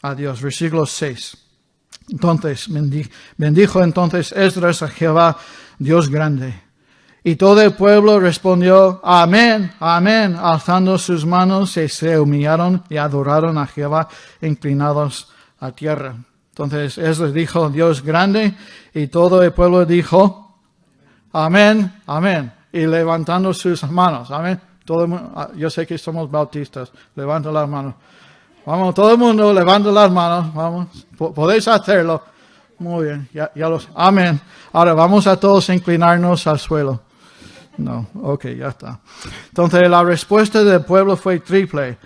a Dios. Versículo 6. Entonces bendijo entonces Esdras a Jehová, Dios grande. Y todo el pueblo respondió, amén, amén, alzando sus manos, y se humillaron y adoraron a Jehová, inclinados a tierra. Entonces Esdras dijo, Dios grande, y todo el pueblo dijo, amén, amén, y levantando sus manos, amén. Todo el mundo, yo sé que somos bautistas, levanta las manos. Vamos, todo el mundo levanta las manos, vamos, podéis hacerlo. Muy bien, amén. Ahora vamos a todos inclinarnos al suelo. No, ok, ya está. Entonces la respuesta del pueblo fue triple.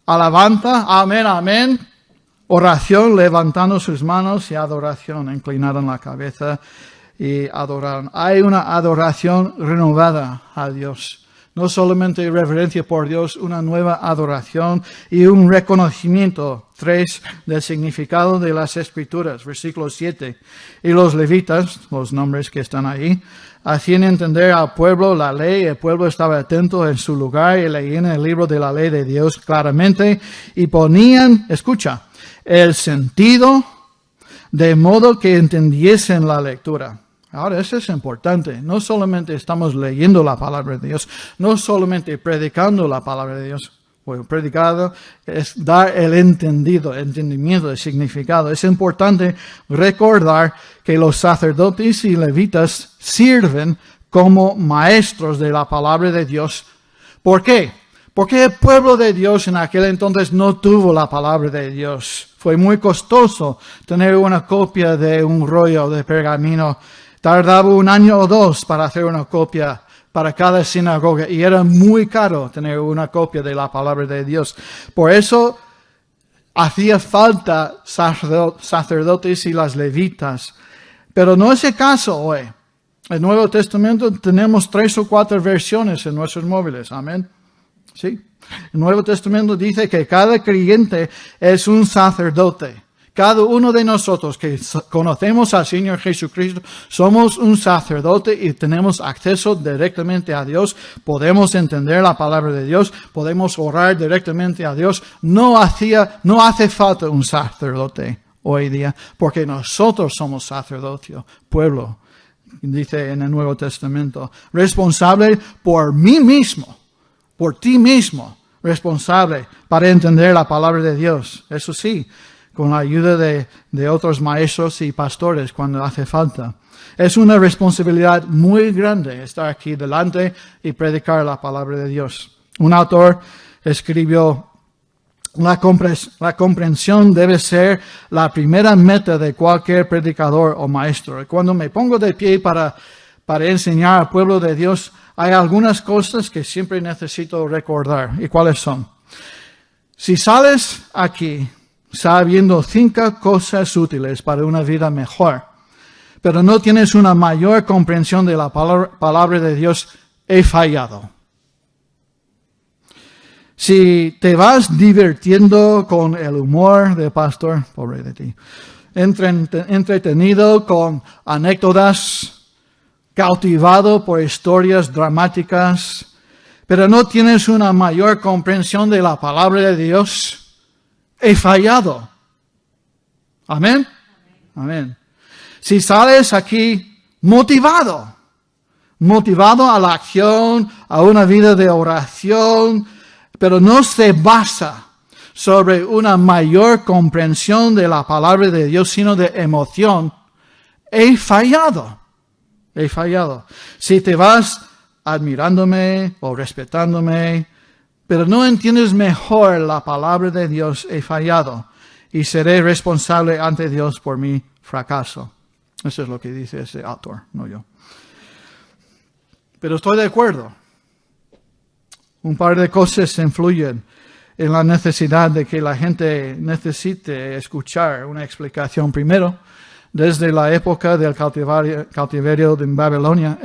Alabanza, amén, amén. Oración, levantando sus manos, y adoración, inclinaron la cabeza y adoraron. Hay una adoración renovada a Dios. No solamente reverencia por Dios, una nueva adoración y un reconocimiento, 3, del significado de las Escrituras. Versículo 7. Y los levitas, los nombres que están ahí, hacían entender al pueblo la ley. El pueblo estaba atento en su lugar y leían el libro de la ley de Dios claramente y ponían, escucha, el sentido de modo que entendiesen la lectura. Ahora, eso es importante. No solamente estamos leyendo la palabra de Dios, no solamente predicando la palabra de Dios. Bueno, predicado es dar el entendimiento, el significado. Es importante recordar que los sacerdotes y levitas sirven como maestros de la palabra de Dios. ¿Por qué? Porque el pueblo de Dios en aquel entonces no tuvo la palabra de Dios. Fue muy costoso tener una copia de un rollo de pergamino. Tardaba 1 año o 2 para hacer una copia para cada sinagoga y era muy caro tener una copia de la palabra de Dios. Por eso hacía falta sacerdotes y las levitas. Pero no es el caso hoy. En el Nuevo Testamento tenemos 3 o 4 versiones en nuestros móviles. Amén. Sí. El Nuevo Testamento dice que cada creyente es un sacerdote. Cada uno de nosotros que conocemos al Señor Jesucristo somos un sacerdote y tenemos acceso directamente a Dios. Podemos entender la palabra de Dios, podemos orar directamente a Dios. No hace falta un sacerdote hoy día porque nosotros somos sacerdocio, pueblo. Dice en el Nuevo Testamento, responsable por mí mismo, por ti mismo, responsable para entender la palabra de Dios. Eso sí, con la ayuda de otros maestros y pastores cuando hace falta. Es una responsabilidad muy grande estar aquí delante y predicar la palabra de Dios. Un autor escribió, la comprensión debe ser la primera meta de cualquier predicador o maestro. Y cuando me pongo de pie para enseñar al pueblo de Dios, hay algunas cosas que siempre necesito recordar. ¿Y cuáles son? Si sales aquí sabiendo 5 cosas útiles para una vida mejor, pero no tienes una mayor comprensión de la palabra de Dios, he fallado. Si te vas divirtiendo con el humor del pastor, pobre de ti, entretenido con anécdotas, cautivado por historias dramáticas, pero no tienes una mayor comprensión de la palabra de Dios, he fallado. Amén. Amén. Si sales aquí motivado a la acción, a una vida de oración, pero no se basa sobre una mayor comprensión de la palabra de Dios, sino de emoción, he fallado. He fallado. Si te vas admirándome o respetándome, pero no entiendes mejor la palabra de Dios, he fallado y seré responsable ante Dios por mi fracaso. Eso es lo que dice ese autor, no yo. Pero estoy de acuerdo. Un par de cosas influyen en la necesidad de que la gente necesite escuchar una explicación. Primero, desde la época del cautiverio de Babilonia,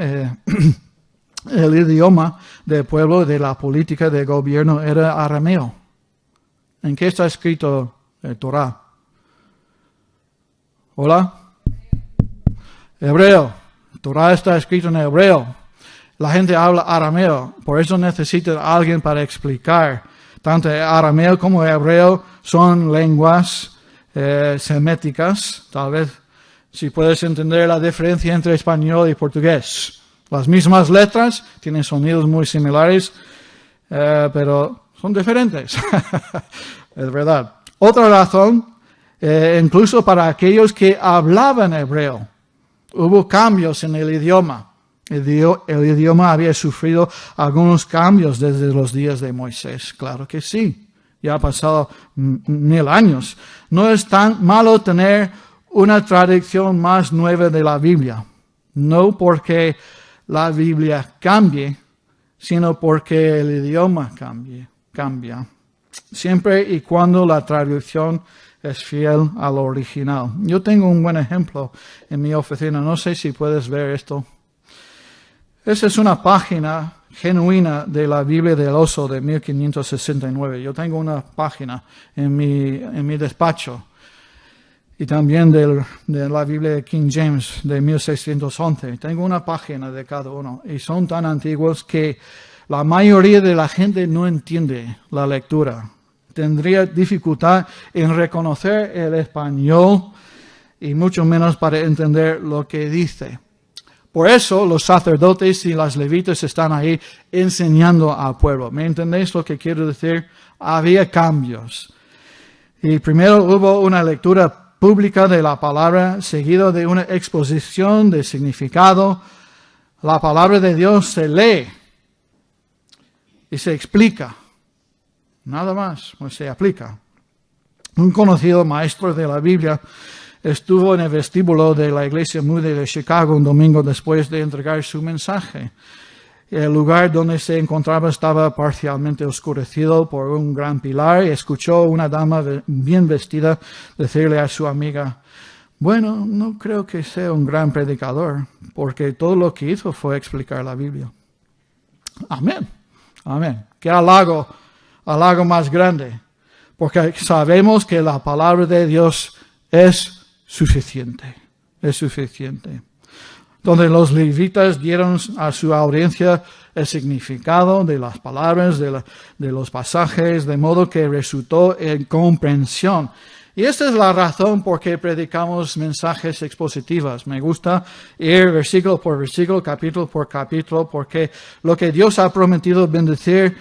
el idioma del pueblo, de la política de gobierno era arameo. ¿En qué está escrito el Torah? ¿Hola? Hebreo. El Torah está escrito en hebreo. La gente habla arameo, por eso necesita a alguien para explicar. Tanto arameo como hebreo son lenguas seméticas, tal vez si puedes entender la diferencia entre español y portugués. Las mismas letras tienen sonidos muy similares, pero son diferentes. Es verdad. Otra razón, incluso para aquellos que hablaban hebreo, hubo cambios en el idioma. El idioma había sufrido algunos cambios desde los días de Moisés. Claro que sí. Ya ha pasado 1000 años. No es tan malo tener una traducción más nueva de la Biblia. No porque la Biblia cambie, sino porque el idioma cambia. Siempre y cuando la traducción es fiel al original. Yo tengo un buen ejemplo en mi oficina. No sé si puedes ver esto. Esa es una página genuina de la Biblia del Oso de 1569. Yo tengo una página en mi despacho. Y también de la Biblia de King James de 1611. Tengo una página de cada uno. Y son tan antiguos que la mayoría de la gente no entiende la lectura. Tendría dificultad en reconocer el español y mucho menos para entender lo que dice. Por eso los sacerdotes y las levitas están ahí enseñando al pueblo. ¿Me entendéis lo que quiero decir? Había cambios. Y primero hubo una lectura pública de la palabra, seguido de una exposición de significado. La palabra de Dios se lee y se explica. Nada más, pues se aplica. Un conocido maestro de la Biblia estuvo en el vestíbulo de la iglesia Moody de Chicago un domingo después de entregar su mensaje. El lugar donde se encontraba estaba parcialmente oscurecido por un gran pilar y escuchó a una dama bien vestida decirle a su amiga: bueno, no creo que sea un gran predicador, porque todo lo que hizo fue explicar la Biblia. Amén, amén. Qué halago más grande, porque sabemos que la palabra de Dios es suficiente. Donde los levitas dieron a su audiencia el significado de las palabras, de los pasajes, de modo que resultó en comprensión. Y esta es la razón por qué predicamos mensajes expositivos. Me gusta ir versículo por versículo, capítulo por capítulo, porque lo que Dios ha prometido bendecir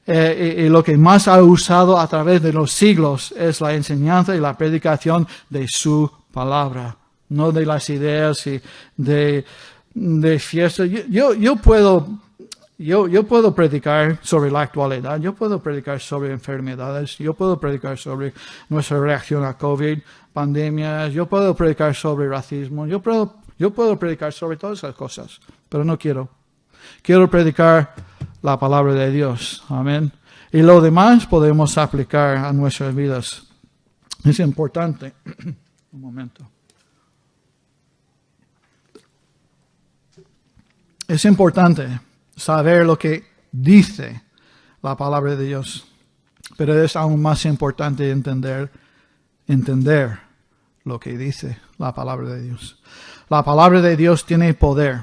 y lo que más ha usado a través de los siglos es la enseñanza y la predicación de su palabra, no de las ideas y de fiestas. Yo puedo predicar sobre la actualidad, yo puedo predicar sobre enfermedades, yo puedo predicar sobre nuestra reacción a COVID, pandemias, yo puedo predicar sobre racismo, yo puedo predicar sobre todas esas cosas, pero no quiero. Quiero predicar la palabra de Dios. Amén. Y lo demás podemos aplicar a nuestras vidas. Es importante. Un momento. Es importante saber lo que dice la palabra de Dios. Pero es aún más importante entender lo que dice la palabra de Dios. La palabra de Dios tiene poder,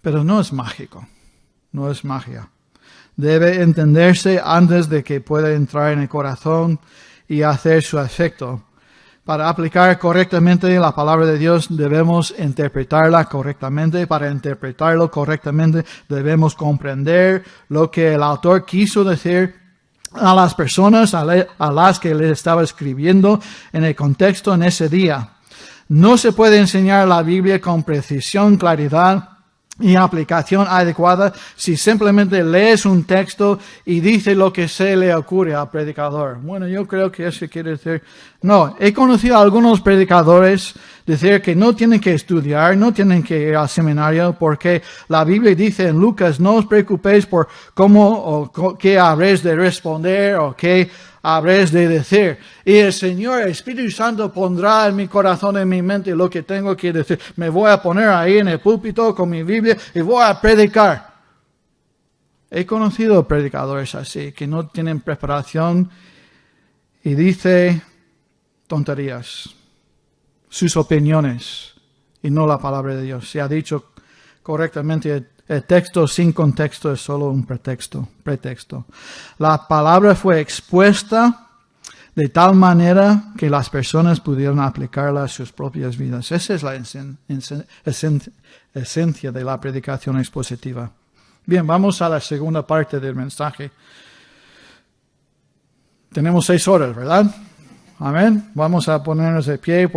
pero no es mágico. No es magia. Debe entenderse antes de que pueda entrar en el corazón y hacer su efecto. Para aplicar correctamente la palabra de Dios debemos interpretarla correctamente. Para interpretarlo correctamente debemos comprender lo que el autor quiso decir a las personas a las que le estaba escribiendo en el contexto en ese día. No se puede enseñar la Biblia con precisión, claridad y aplicación adecuada si simplemente lees un texto y dice lo que se le ocurre al predicador. Bueno, yo creo que eso quiere decir... No, he conocido a algunos predicadores decir que no tienen que estudiar, no tienen que ir al seminario, porque la Biblia dice en Lucas: no os preocupéis por cómo o qué habréis de responder o qué habréis de decir. Y el Señor, el Espíritu Santo, pondrá en mi corazón, en mi mente, lo que tengo que decir. Me voy a poner ahí en el púlpito con mi Biblia y voy a predicar. He conocido predicadores así, que no tienen preparación y dice tonterías, sus opiniones y no la palabra de Dios. Se ha dicho correctamente, el texto sin contexto es solo un pretexto. La palabra fue expuesta de tal manera que las personas pudieran aplicarla a sus propias vidas. Esa es la esencia de la predicación expositiva. Bien, vamos a la segunda parte del mensaje. Tenemos 6 horas, ¿verdad? Amén. Vamos a ponernos de pie.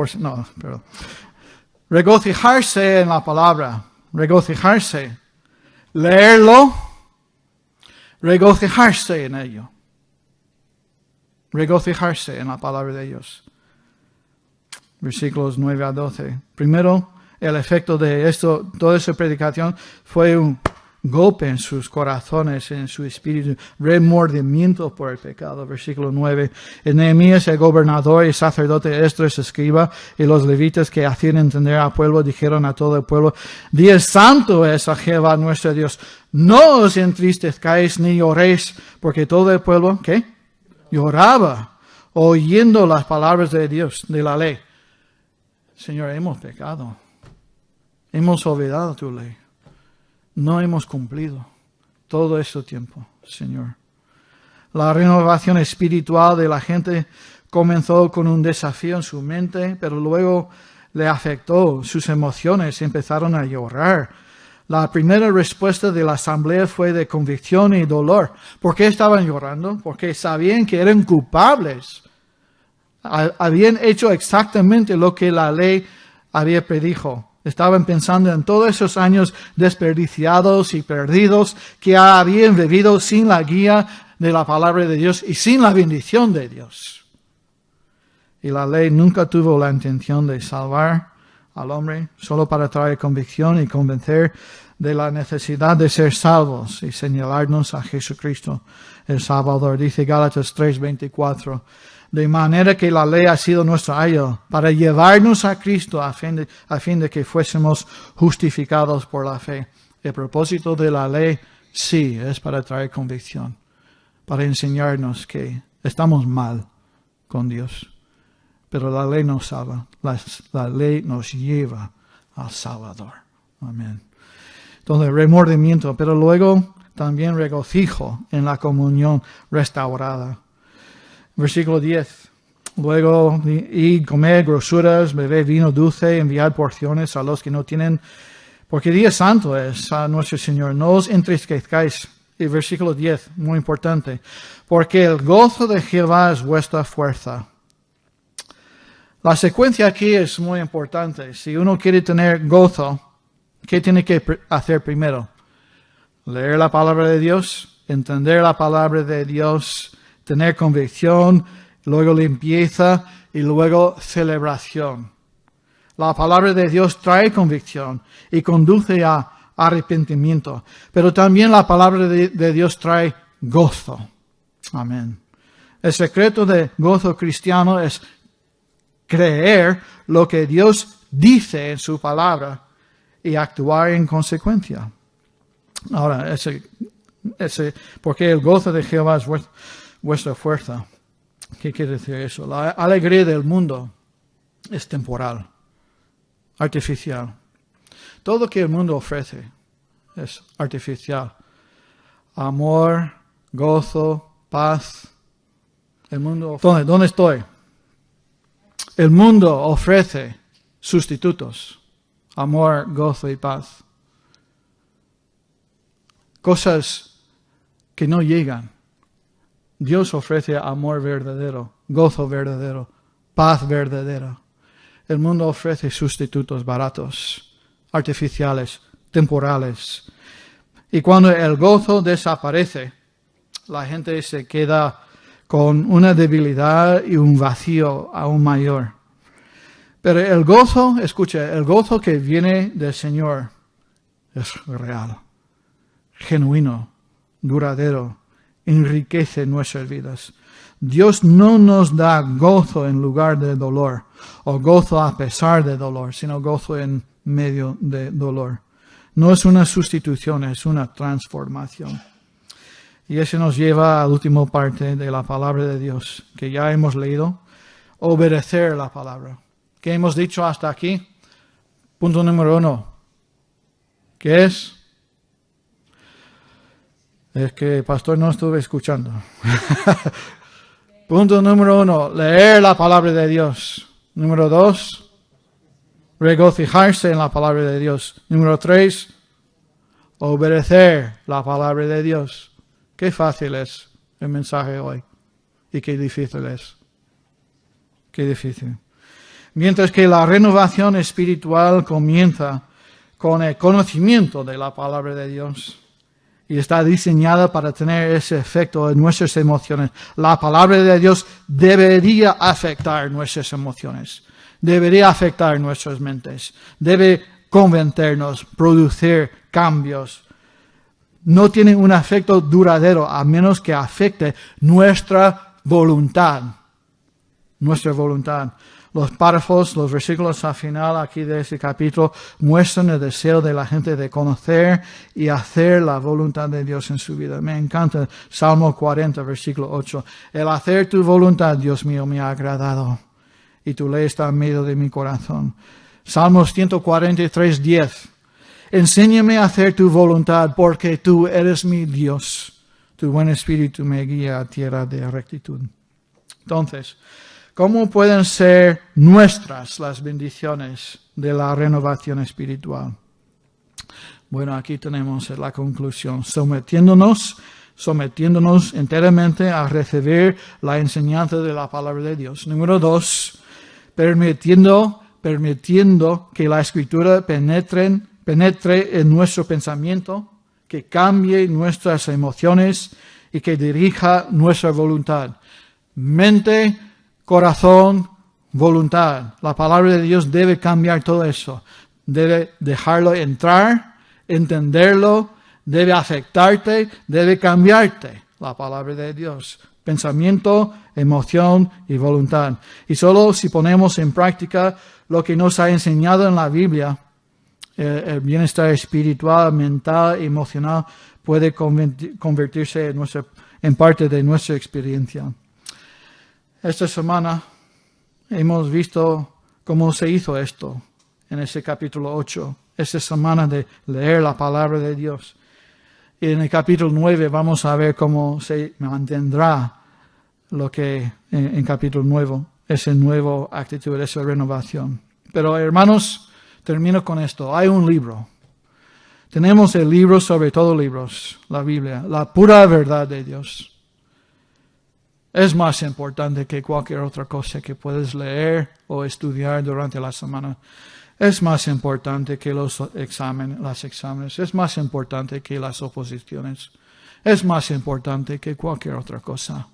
Regocijarse en la palabra. Regocijarse. Leerlo. Regocijarse en ello. Regocijarse en la palabra de Dios. Versículos 9 a 12. Primero, el efecto de esto, toda esa predicación fue un golpe en sus corazones, en su espíritu, remordimiento por el pecado. Versículo 9. Nehemías, el gobernador y sacerdote Esdras, escriba, y los levitas que hacían entender al pueblo, dijeron a todo el pueblo: Día santo es a Jehová nuestro Dios. No os entristezcáis ni lloréis, porque todo el pueblo, ¿qué? Lloraba, oyendo las palabras de Dios, de la ley. Señor, hemos pecado. Hemos olvidado tu ley. No hemos cumplido todo este tiempo, Señor. La renovación espiritual de la gente comenzó con un desafío en su mente, pero luego le afectó sus emociones, empezaron a llorar. La primera respuesta de la asamblea fue de convicción y dolor. ¿Por qué estaban llorando? Porque sabían que eran culpables. Habían hecho exactamente lo que la ley había predicho. Estaban pensando en todos esos años desperdiciados y perdidos que habían vivido sin la guía de la palabra de Dios y sin la bendición de Dios. Y la ley nunca tuvo la intención de salvar al hombre, solo para traer convicción y convencer de la necesidad de ser salvos y señalarnos a Jesucristo, el Salvador. Dice Gálatas 3:24. De manera que la ley ha sido nuestro ayo para llevarnos a Cristo a fin de que fuésemos justificados por la fe. El propósito de la ley, sí, es para traer convicción, para enseñarnos que estamos mal con Dios. Pero la ley nos salva, la ley nos lleva al Salvador. Amén. Entonces, remordimiento, pero luego también regocijo en la comunión restaurada. Versículo 10. Luego, y comer grosuras, beber vino dulce, enviar porciones a los que no tienen, porque día santo es a nuestro Señor. No os entristezcáis. Y versículo 10, muy importante. Porque el gozo de Jehová es vuestra fuerza. La secuencia aquí es muy importante. Si uno quiere tener gozo, ¿qué tiene que hacer primero? Leer la palabra de Dios, entender la palabra de Dios, tener convicción, luego limpieza y luego celebración. La palabra de Dios trae convicción y conduce a arrepentimiento, pero también la palabra de Dios trae gozo. Amén. El secreto de gozo cristiano es creer lo que Dios dice en su palabra y actuar en consecuencia. Ahora, porque el gozo de Jehová es vuestra fuerza. ¿Qué quiere decir eso? La alegría del mundo es temporal, artificial. Todo lo que el mundo ofrece es artificial. Amor, gozo, paz. El mundo. ¿Dónde estoy? El mundo ofrece sustitutos. Amor, gozo y paz. Cosas que no llegan. Dios ofrece amor verdadero, gozo verdadero, paz verdadera. El mundo ofrece sustitutos baratos, artificiales, temporales. Y cuando el gozo desaparece, la gente se queda con una debilidad y un vacío aún mayor. Pero el gozo, escucha, el gozo que viene del Señor es real, genuino, duradero, enriquece nuestras vidas. Dios no nos da gozo en lugar de dolor, o gozo a pesar de dolor, sino gozo en medio de dolor. No es una sustitución, es una transformación. Y eso nos lleva a la última parte de la palabra de Dios, que ya hemos leído, obedecer la palabra. ¿Qué hemos dicho hasta aquí? Punto número 1. ¿Qué es? Es que, pastor, no estuve escuchando. Punto número 1, leer la palabra de Dios. Número 2, regocijarse en la palabra de Dios. Número 3, obedecer la palabra de Dios. Qué fácil es el mensaje hoy y qué difícil es. Qué difícil. Mientras que la renovación espiritual comienza con el conocimiento de la palabra de Dios y está diseñada para tener ese efecto en nuestras emociones. La palabra de Dios debería afectar nuestras emociones, debería afectar nuestras mentes, debe convencernos, producir cambios. No tiene un efecto duradero a menos que afecte nuestra voluntad. Nuestra voluntad. Los párrafos, los versículos al final aquí de este capítulo muestran el deseo de la gente de conocer y hacer la voluntad de Dios en su vida. Me encanta Salmo 40, versículo 8. El hacer tu voluntad, Dios mío, me ha agradado y tu ley está en medio de mi corazón. Salmos 143, 10. Enséñame a hacer tu voluntad porque tú eres mi Dios. Tu buen espíritu me guía a tierra de rectitud. Entonces, ¿cómo pueden ser nuestras las bendiciones de la renovación espiritual? Bueno, aquí tenemos la conclusión. Sometiéndonos enteramente a recibir la enseñanza de la palabra de Dios. Número 2, permitiendo que la Escritura penetre en nuestro pensamiento, que cambie nuestras emociones y que dirija nuestra voluntad. Mente, corazón, voluntad. La palabra de Dios debe cambiar todo eso. Debe dejarlo entrar, entenderlo, debe afectarte, debe cambiarte. La palabra de Dios. Pensamiento, emoción y voluntad. Y solo si ponemos en práctica lo que nos ha enseñado en la Biblia, el bienestar espiritual, mental, emocional, puede convertirse en parte de nuestra experiencia. Esta semana hemos visto cómo se hizo esto en ese capítulo 8. Esta semana de leer la palabra de Dios. Y en el capítulo 9 vamos a ver cómo se mantendrá lo que en capítulo 9, esa nueva actitud, esa renovación. Pero hermanos, termino con esto. Hay un libro. Tenemos el libro sobre todos libros, la Biblia, la pura verdad de Dios. Es más importante que cualquier otra cosa que puedes leer o estudiar durante la semana. Es más importante que los exámenes. Es más importante que las oposiciones. Es más importante que cualquier otra cosa.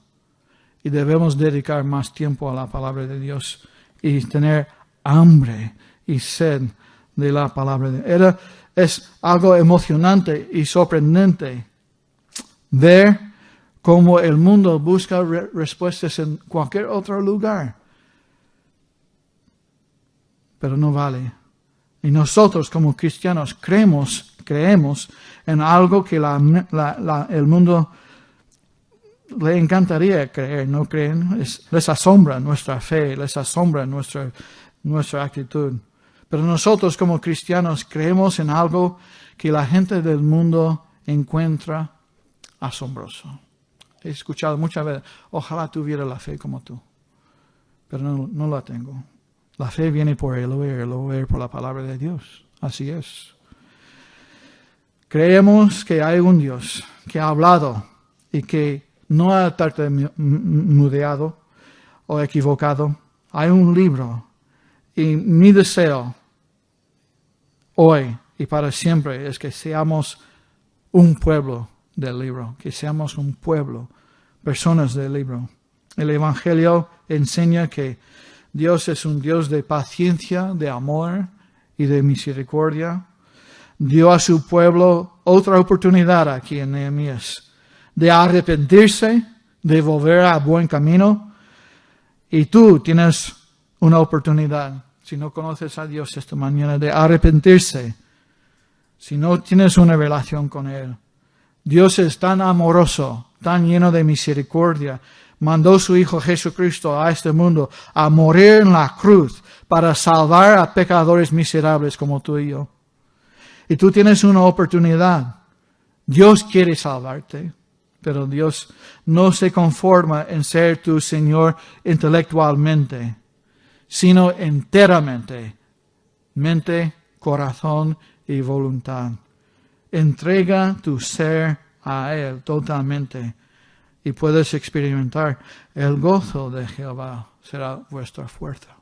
Y debemos dedicar más tiempo a la palabra de Dios y tener hambre y sed de la palabra de Dios. Es algo emocionante y sorprendente ver cómo el mundo busca respuestas en cualquier otro lugar. Pero no vale. Y nosotros como cristianos creemos en algo que el mundo le encantaría creer, ¿no creen? Les asombra nuestra fe, les asombra nuestra actitud. Pero nosotros como cristianos creemos en algo que la gente del mundo encuentra asombroso. He escuchado muchas veces, ojalá tuviera la fe como tú, pero no la tengo. La fe viene por el oír por la palabra de Dios. Así es. Creemos que hay un Dios que ha hablado y que no ha tartamudeado o equivocado. Hay un libro y mi deseo hoy y para siempre es que seamos un pueblo del libro, que seamos un pueblo, personas del libro. El Evangelio enseña que Dios es un Dios de paciencia, de amor y de misericordia. Dio a su pueblo otra oportunidad aquí en Nehemías de arrepentirse, de volver a buen camino. Y tú tienes una oportunidad, si no conoces a Dios esta mañana, de arrepentirse, si no tienes una relación con Él. Dios es tan amoroso, tan lleno de misericordia. Mandó su Hijo Jesucristo a este mundo a morir en la cruz para salvar a pecadores miserables como tú y yo. Y tú tienes una oportunidad. Dios quiere salvarte. Pero Dios no se conforma en ser tu Señor intelectualmente, sino enteramente, mente, corazón y voluntad. Entrega tu ser a Él totalmente y puedes experimentar el gozo de Jehová. Será vuestra fuerza.